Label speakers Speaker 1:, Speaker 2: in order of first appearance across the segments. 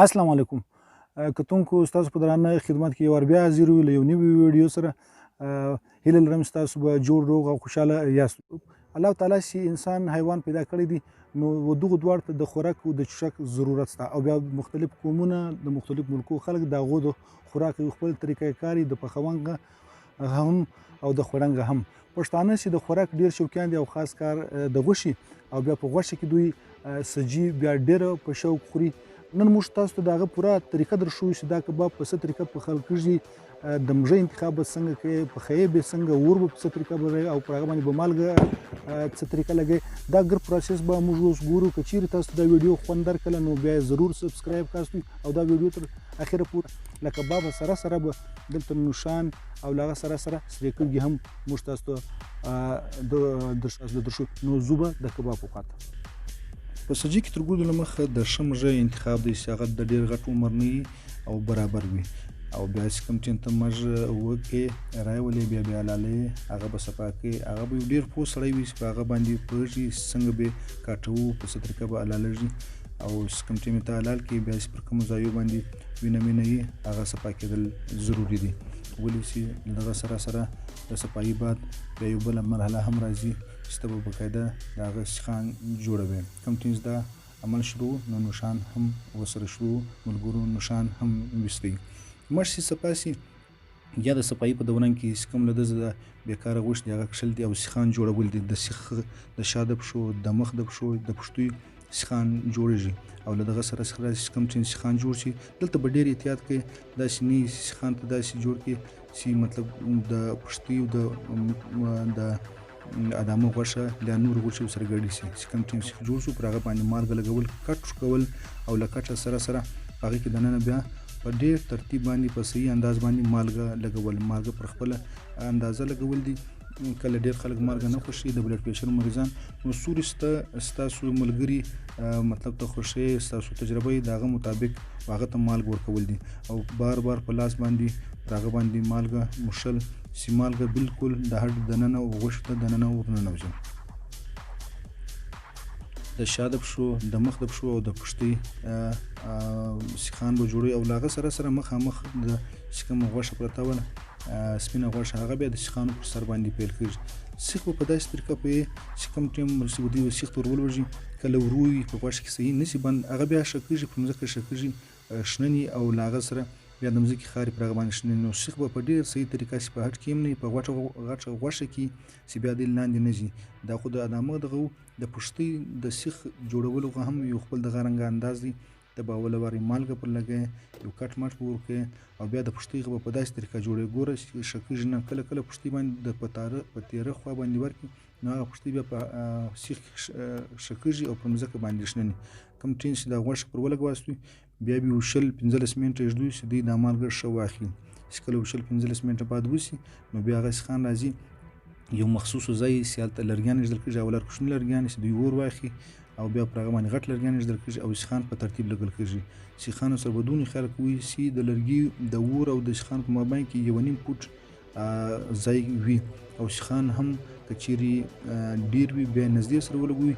Speaker 1: السلام علیکم کتونکو ستاسو په درانه خدمت کې یو بیا حاضر یو له یو نوي ویډیو سره هیله لرم ستاسو به جوړ روغ او خوشحاله یاست. الله تعالی چې انسان حیوان پیدا کړی دی نو دغه دواړو ته د خوراک او د څښاک ضرورت شته او بیا مختلف قومونه د مختلف ملکو خلک د هغو د خوراک خپل طریقې کاري د پخونګه هم او د خوړنګ هم. پښتانه چې د خوراک ډیر شوقیان دي او خاص کار د غوښې او بیا په غوښه کې دوی سجي بیا ډیره په شوق خوري. نن موږ تاسو ته د هغه پوره طریقه درښیو چې دا کباب په څه طریقه پخول کېږي، د مږې انتخاب به څنګه کوې، پخوې به څنګه، اور به په څه طریقه به او پر هغه باندې به مالګه څه طریقه لګوي. دا ګر پروسس به موږ اوس ګورو. که چیرې تاسو ته دا ویډیو خوند درکړله نو بیا ضرور سبسکرایب کاستئ او دا ویډیو تر اخره پورې له کبابه سره سره به دلته نوشان او له هغه سره سره سرې کړګي هم موږ تاسو ته درښو. نو زه به د کباب وخواته په سجي کې تر ګودو له مخه د ښه مږې انتخاب دی چې هغه د ډېر غټ عمر نه وي او برابر وي او بیا چې کوم چې ته مږ وکې راولې بیا لالې هغه به صفا کړې، هغه به ډېر پوه سړی وي چې په هغه باندې پوهېږي څنګه به کاټوو، په څه طریقه به حلالېږي او کوم چې مې ته حلال کړي بیا چې پر کومو ځایو باندې وینه وي هغه صفا کېدل ضروري دي. ولې چې دغه سره سره د صفایي بعد بیا یو بله مرحله هم راځي چې ته به باقاعده د هغه سیخان جوړوې. کوم چې دا عمل شروع نو نوشان هم ورسره شروع، ملګرو نوشان هم ویستئ. مړ شي صفا شي یا د صفایي په دوران کې چې کوم له ده د بېکاره غوښ دي هغه کښل دي او سیخان جوړول دي. د سیخ د شا د پښو، د مخ د پښو، د پښتیو سیخان جوړېږي او له دغه سره سره کوم چې سیخان جوړ شي دلته به ډېر احتیاط کوي داسې نه سیخان ته داسې جوړ کړي چې مطلب د پښتیو د ادامو غوښه له نور غوښې سره ګډې شي. چې کوم چې سیخ جوړ شو پر هغه باندې مالګه لګول، کټ کول او له کټه سره سره هغې کې دننه بیا په ډېر ترتیب باندې په صحیح انداز باندې مالګه لګول. مالګه پر خپله اندازه لګول دي. کله ډېر خلک مالګه نه خوښي، د بلډ پریشر مریضان نو سوري ستاسو ملګري مطلب ته خوښۍ ستاسو تجربه یې د هغه مطابق هغه ته مالګه ورکول دي او بار بار په لاس باندې پر هغه باندې مالګه مشل چې مالګه بالکل د هډ دننه او غوښو ته دننه ورننوځي. د شا د پښو، د مخ د پښو او د پښتۍ سیخان به جوړوي او له هغه سره سره مخامخ د چې کومه غوښه پرته وه سپینه غوښه هغه بیا د سیخانو پر سر باندې پیل کېږي. سیخ به په داسې طریقه پوهې چې کوم ټایم دوی سیخ ته ور ولوېږي کله ورو وي په غوښه کې صحیح نه شي بند هغه بیا ښه کېږي، په مځکه ښه کېږي شنني او له هغه سره بیا د مځکې خارې پر هغه باندې شنني. نو سیخ به په ډېر صحیح طریقه چې په هټ کې هم نه وي په غټه غوښه کې چې بیا دی لاندې نه ځي. دا خو د ادامه دغه د پښتۍ د سیخ جوړولو هم یو خپل دغه رنګه انداز دی. ته به اوله وارې مالګه پر لګوې، یو کټ مټ به ورکوې او بیا د پښتۍ به په داسې طریقه جوړوې. ګوره چې ښه کېږي نه، کله کله پښتۍ باندې د په تېره خوا باندې ورکړي نو هغه پښتۍ بیا په سیخ ښه کېږي او پر مځکه باندې شنني. کوم ټین چې دا غوښه پر ولګواستوي بیا به یو 15 منټه ږدوي چې دوی دا مالګه ښه واخلي. چې کله 15 منټه بعد وشي نو بیا هغه سیخان راځي یو مخصوصو ځای چې هلته لرګیان ایږدل کېږي، اول کوچني لرګیان چې دوی اور واخلي او بیا پر هغه باندې غټ لرګیان ایږدل کېږي او سیخان په ترتیب لګول کېږي. سیخانو سره به دومره خیال کوي چې د لرګي د اور او د سیخانو په مابین کې 1.5 فوټ ځای وي او سیخان هم که چیرې ډېر وي بیا نږدې سره ولګوي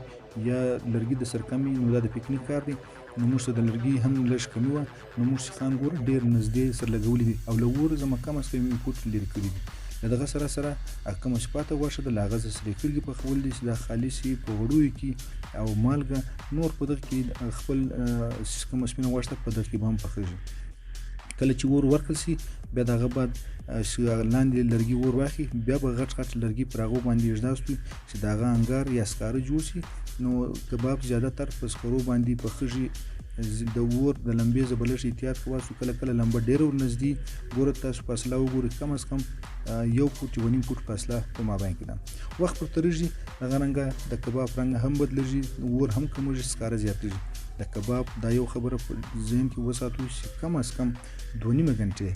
Speaker 1: یا لرګي د سر کم وي نو دا د پکنیک کار دی. نو موږ ته د لرګي هم لږ کمي وه نو موږ سیخان ګوره ډېر نږدې سره لګولي دي او له اور زما کم از کم 1 فوټ لرې کړي دي. له دغه سره سره کومه چې پاته غوښه ده له هغه سرې کړګي پخول دي چې دا خالي شي په غوړیو کې او مالګه نور په دغه کې خپل کومه سپینه غوښه په دغه کې به هم پخېږي. کله چې اور ورکړل شي بیا د هغه بعد چې لاندې لرګي اور واخلي بیا به غټ غټ لرګي پر هغو باندې ایږداستوي چې د هغه انګار یا سکاره جوړ شي. نو کباب زیاتره په سکرو باندې پخېږي. د اور د لمبې زه به لږ احتیاط کواسو، کله کله لمبه ډېره ورنږدې ګوره تاسو فاصله وګورئ کم از کم 1 فوټ 1.5 فوټ فاصله په مابین کې ده. وخت پر تېرېږي دغه رنګه د کباب رنګ هم بدلېږي، اور هم کمېږي، سکاره زیاتېږي. د کباب دا یو خبره په ذهن کې وساتو چې کم از کم 2.5 غنټې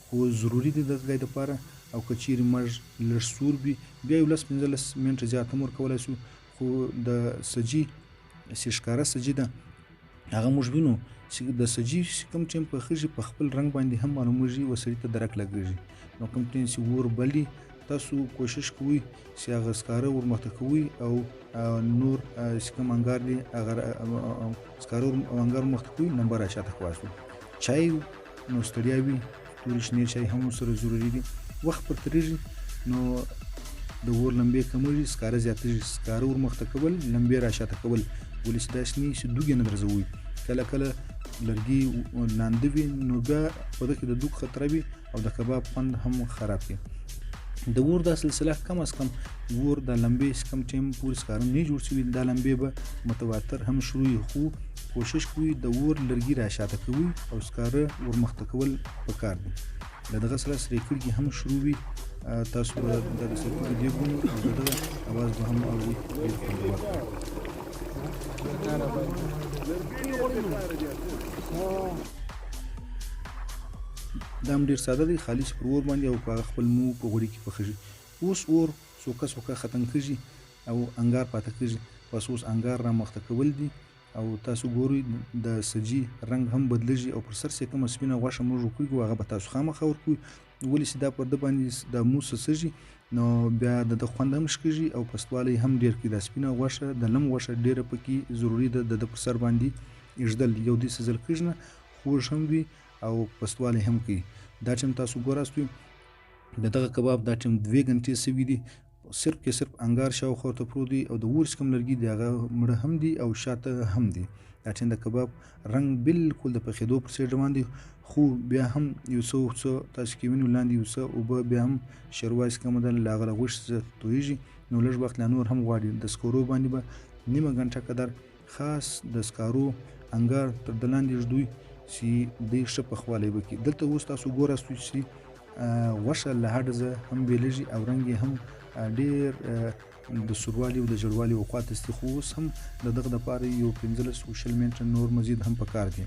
Speaker 1: خو ضروري دي د ځای دپاره او که چیرې مږ لږ سور وي بیا یو 10-15 منټه زیات هم ورکولی شو. خو د سجي چې ښکاره سجي ده هغه موږ وینو چې د سجي کوم ټایم پخېږي په خپل رنګ باندې هم معلومېږي و سړي ته درک لګېږي. نو کوم ټایم چې اور بلي تاسو کوشش کوئ چې هغه سکاره ورمخته کوئ او نور چې کوم انګار دي هغه سکاره او انګار ورمخته کوئ نمبر شاته خلاصو چای نو ستړیا وي تورې شنې چای هم سره ضروري دي وخت پر تېرېږي نو د اور لمبې کمېږي سکاره زیاتېږي سکاره ورمخته کول لمبې راشاته کول ولې چې داسې نه چې دوږې نه درځوئ کله کله لرګي لانده وي نو بیا په ده کې د دوږ خطره وي او د کباب خوند هم خراب کوي د اور دا سلسله کم از کم اور د لمبې کم ټایم پورې سکاره نه جوړ شوي دا لمبې به متواتر هم شروع خو کوشش کوئ د اور لرګي راشاته کوئ او سکاره ورمخته کول پکار دي له دغه سره سرې کړکۍ هم شروع وي تاسو به د سرکړکۍ دیګونه او د دغه اواز به هم اورئ ډېر خوندور دا هم ډېر ساده دی خالي چې پر اور باندې او په خپل مو په غوړي کې پخېږي اوس اور سوکه ختم کېږي او انګار پاته کېږي بس اوس انګار را مخته کول دي او تاسو ګورئ د سجي رنګ هم بدلېږي او پر سر چې کومه سپینه غوښه موږ وکړو هغه به تاسو خامخا ورکوئ ولې چې دا پر ده باندې د مو سسږي نو بیا د ده خوند هم شکېږي او پستوالی هم ډېر کوي دا سپینه غوښه د لم غوښه ډېره پکې ضروري ده د ده پر سر باندې ایږدل یو داسې ځل کېږي نه خوږ هم وي او پستوالی هم کوي دا ټایم تاسو ګوراستئ د دغه کباب دا ټایم 2 غنټې سوي دي صرف کې صرف انګار شاوخوا ته پروت دی او د اور چې کوم لرګي دي هغه مړه هم دي او شاته هم دي دا ټایم د کباب رنګ بالکل د پخېدو پر سټ روان دي خو بیا هم یو څه تاسو کې وینئ لاندې یو څه اوبه بیا هم شروع چې کومه ده له هغه غوښې تویږي نو لږ وخت لا نور هم غواړي د سکرو باندې به نیمه غنټه قدر خاص د سکارو انګار تر د لاندې ږدوئ چې دی ښه پخوالی وکړي دلته اوس تاسو ګوراستئ چې غوښه له هډزه هم بیلېږي او رنګ یې هم ډېر د سوروالي او د ژړوالي اوقات استي خو اوس هم د دغه دپاره یو 15-20 منټه نور مزید هم پکار دي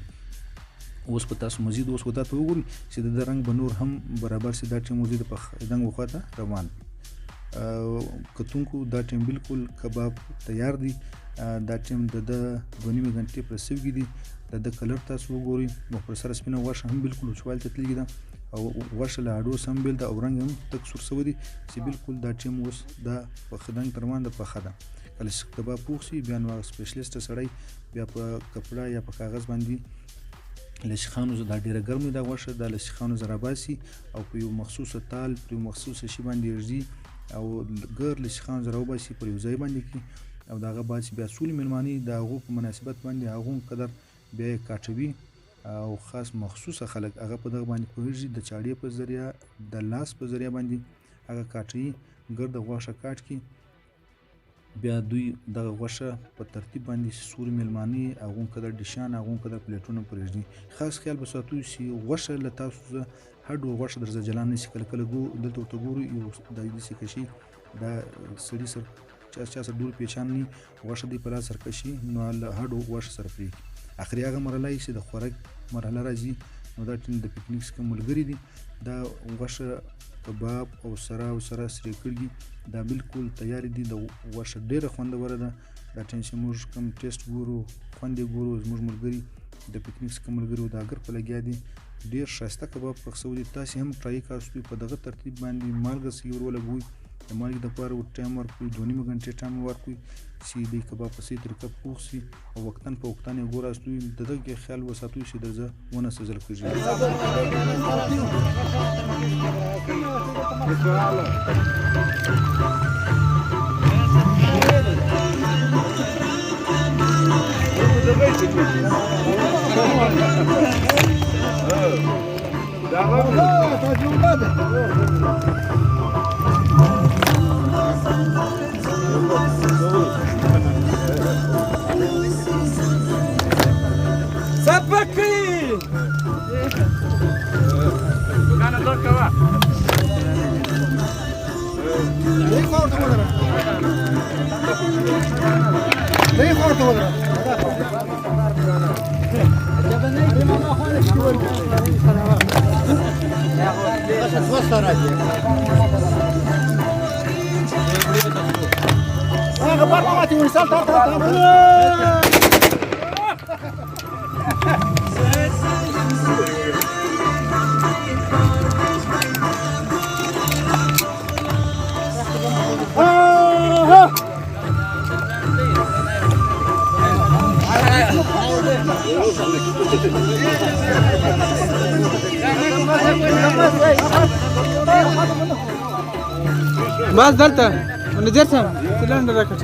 Speaker 1: اوس په تاسو مزید اوس ودا ته وګورئ چې د رنګ به نور هم برابر سي دا ټیم مزید په دنګ وخته روان کتونکو دا ټیم بالکل کباب تیار دی دا ټیم د 2.5 غنټې پر سوي دي د کلر تاسو وګورئ نو پر سر سپینه غوښه هم بالکل وچوالي ته تللې ده او غوښه له هډو سم بیل ده او رنګ هم تک سور سوی دی چې بالکل دا ټیم اوس دا پخه دنګ تر باندې پخه ده کله چې کباب پوخ شي بیا نو سپیشلیست سړی بیا په کپړه یا په کاغذ باندې له شیخانو دا ډیره ګرمه ده غوښه دا له شیخانو زره باسي او په یو مخصوصه تال په یو مخصوصه شی باندې ږدي او ګر له شیخانو زره وباسي پر یو ځای باندې کې او دغه باسي بیا څولې مېلمانې د هغو په مناسبت باندې هغو قدر بیا یې کاټوي او خاص مخصوصه خلک هغه په دغه باندې پوهېږي د چاړې په ذریعه د لاس په ذریعه باندې هغه کاټوي ګرد غوښه کاټ کړي بیا دوی دغه غوښه په ترتیب باندې سوري مېلمانې هغو قدر ډیشان هغو قدر پلیټونه پرېږدي خاص خیال به ساتو چې غوښه له تاسو هر ډول غوښه درځه جلا نه شي کله کله دلته ورته ګورو یو داسې کشي دا سړي سر چا سره ډول پیچان نه غوښه دی په لاس سره کشي نو له هر ډول غوښه سره پرېږدي اخري هغه مرحله چې د خوراک مرحله راځي نو دا ټیم د پکنیک څخه ملګري دي دا غوښه کباب او سره سرې کړي دا بالکل تیار دي د غوښه ډېره خوندوره ده دا ټیم چې موږ کوم ټیسټ ګورو خوند یې ګورو زموږ ملګري د پکنیک څخه ملګري د اګر په لګیا دي ډېر ښایسته کباب پخ سوي دي تاسې هم ټرای کاستئ په دغه ترتیب باندې مالګه سکې ور ولګوئ د مالګې دپاره ور ټایم ورکړئ 2.5 غنټې ټایم ورکړئ چې د کباب په صحیح طریقه پوخ شي او وقتاً په وقتاً یې ګوراستئ د دغه خیال وساتئ چې درځه ونه سوځل
Speaker 2: بس دلته نظر سم سلندر راکټ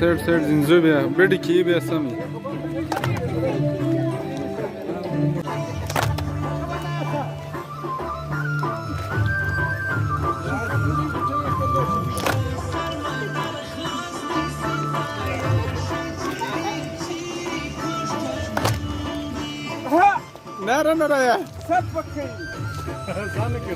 Speaker 2: سر سر زنزو بیا بڑی کی بیا سمی نره نره یا سب پکې ځان کې